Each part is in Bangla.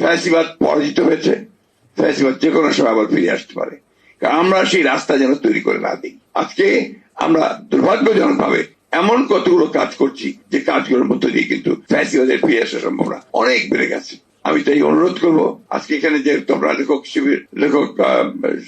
ফ্যাসিবাদ পরাজিত হয়েছে, ফ্যাসিবাদ যে কোনো সময় আবার ফিরে আসতে পারে। কারণ আমরা সেই রাস্তা যেন তৈরি করে না দিই। আজকে আমরা দুর্ভাগ্যজনক ভাবে এমন কতগুলো কাজ করছি যে কাজগুলোর মধ্য দিয়ে কিন্তু ফ্যাসিবাদের ফিরে আসা সম্ভাবনা অনেক বেড়ে গেছে। আমি তাই অনুরোধ করবো, আজকে এখানে যে তোমরা লেখক শিবির লেখক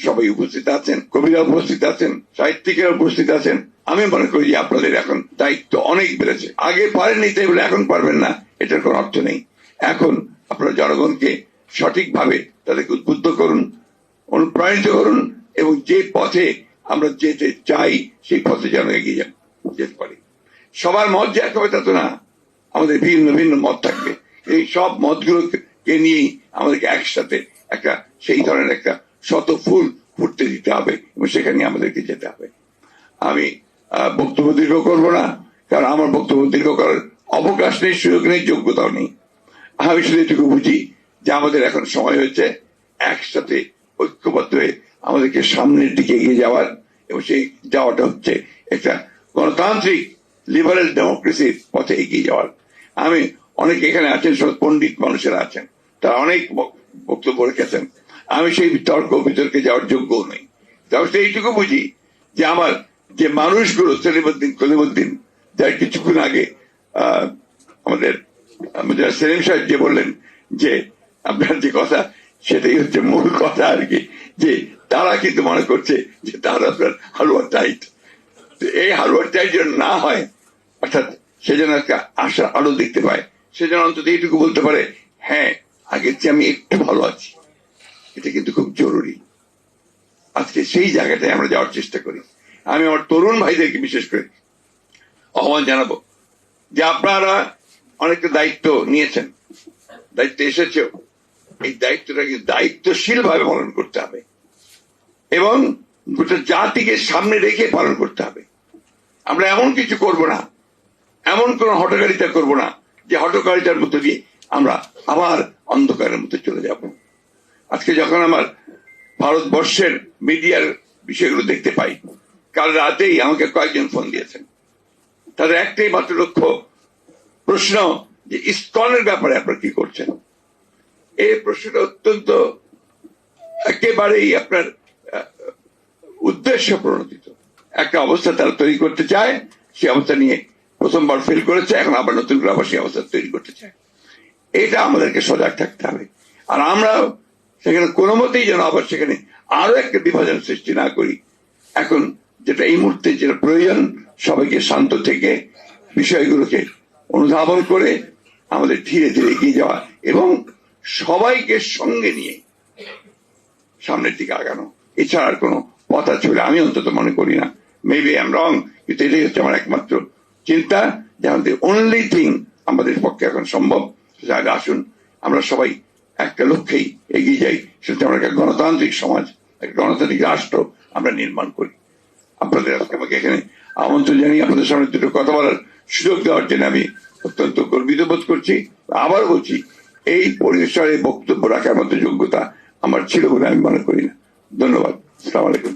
সবাই উপস্থিত আছেন, কবিরা উপস্থিত আছেন, সাহিত্যিকেরা উপস্থিত আছেন, আমি মনে করি যে আপনাদের এখন দায়িত্ব অনেক বেড়েছে। আগে পারেননি তাই বলে এখন পারবেন না, এটার কোনো অর্থ নেই। এখন আপনারা জনগণকে সঠিকভাবে তাদেরকে উদ্বুদ্ধ করুন, অনুপ্রাণিত করুন, এবং যে পথে আমরা যেতে চাই সেই পথে যেন এগিয়ে যেতে পারি। সবার মত যে এক হবে তা তো না, আমাদের ভিন্ন ভিন্ন মত থাকবে। এই সব মতগুলোকে নিয়েই আমাদেরকে একসাথে একটা সেই ধরনের একটা শত ফুল ফুটতে দিতে হবে এবং সেখানে আমাদেরকে যেতে হবে। আমি বক্তব্য দীর্ঘ করবো না, কারণ আমার বক্তব্য দীর্ঘ করার অবকাশ নেই, সুযোগ নেই, যোগ্যতাও নেই। আমি শুধু এটুকু বুঝি যে আমাদের এখন সময় হয়েছে একসাথে ঐক্যবদ্ধ হয়ে আমাদেরকে সামনের দিকে এগিয়ে যাওয়ার, এবং সেই যাওয়াটা হচ্ছে একটা গণতান্ত্রিক লিবারেল ডেমোক্রেসির পথে এগিয়ে যাওয়ার। আমি অনেক এখানে আছেন, সব পণ্ডিত মানুষেরা আছেন, তারা অনেক বক্তব্য রেখেছেন। আমি সেই তর্ক বিতর্কে যাওয়ার যোগ্যও নই। তাহলে এইটুকু বুঝি যে আমার যে মানুষগুলো কলিমুদ্দিন যার কিছুক্ষণ আগে আমাদের সেলিম সাহেব যে বললেন যে আপনার যে কথা সেটাই হচ্ছে মূল কথা আর কি, যে তারা কিন্তু মনে করছে যে তারা আপনার হালুয়া টাইট। এই হালুয়া টাইট যেন না হয়, অর্থাৎ সে যেন একটা আশার আলো দেখতে পায়, সে যেন অন্তত এইটুকু বলতে পারে হ্যাঁ আগের চেয়ে আমি একটু ভালো আছি। এটা কিন্তু খুব জরুরি। আজকে সেই জায়গাটায় আমরা যাওয়ার চেষ্টা করি। আমি আমার তরুণ ভাইদেরকে বিশেষ করে আহ্বান জানাবো যে আপনারা অনেকটা দায়িত্ব নিয়েছেন, দায়িত্ব এসেছেও, এই দায়িত্বটাকে দায়িত্বশীল ভাবে পালন করতে হবে এবং গোটা জাতিকে সামনে রেখে পালন করতে হবে। আমরা এমন কিছু করব না, এমন কোন হঠকারিতা করব না যে হঠকারিতার মধ্যে দিয়ে আমরা আবার অন্ধকারের মধ্যে চলে যাব। আজকে যখন আমার ভারতবর্ষের মিডিয়ার বিষয়গুলো দেখতে পাই, কাল রাতেই আমাকে কয়েকজন ফোন দিয়েছেন, তাদের একটাই মাত্র লক্ষ্য প্রশ্ন যে ইসকনের ব্যাপারে আপনারা কি করছেন। এই প্রশ্নটা অত্যন্ত একেবারেই আপনার উদ্দেশ্য প্রণোদিত একটা অবস্থা তারা তৈরি করতে চায়। সে অবস্থা নিয়ে প্রথমবার ফেল করেছে, এখন আবার নতুন করে আবার সেই অবস্থা তৈরি করতে চায়। এটা আমাদেরকে সজাগ থাকতে হবে। আর আমরা সেখানে কোনো মতেই যেন আবার সেখানে আরো একটা বিভাজন সৃষ্টি না করি। এখন যেটা এই মুহূর্তে যেটা প্রয়োজন, সবাইকে শান্ত থেকে বিষয়গুলোকে অনুধাবন করে আমাদের ধীরে ধীরে এগিয়ে যাওয়া এবং সবাইকে সঙ্গে নিয়ে সামনের দিকে আগানো। এছাড়া আর কোনো পথ আছে বলে আমি অন্তত মনে করি না। মেবি আই এম রং, কিন্তু এটাই হচ্ছে আমার একমাত্র চিন্তা যে আমাদের অনলি থিং আমাদের পক্ষে এখন সম্ভব। আসুন আমরা সবাই একটা লক্ষ্যেই এগিয়ে যাই, সেটা আমরা একটা গণতান্ত্রিক সমাজ, একটা গণতান্ত্রিক রাষ্ট্র আমরা নির্মাণ করি। আপনাদের আজকে আমাকে এখানে আমন্ত্রণ জানিয়ে আপনাদের সামনে দুটো কথা বলার সুযোগ দেওয়ার জন্য আমি অত্যন্ত গর্বিত বোধ করছি। আবার বলছি, এই পরিসরে বক্তব্য রাখার মতো যোগ্যতা আমার ছিল বলে আমি মনে করি না। ধন্যবাদ। আসসালামু আলাইকুম।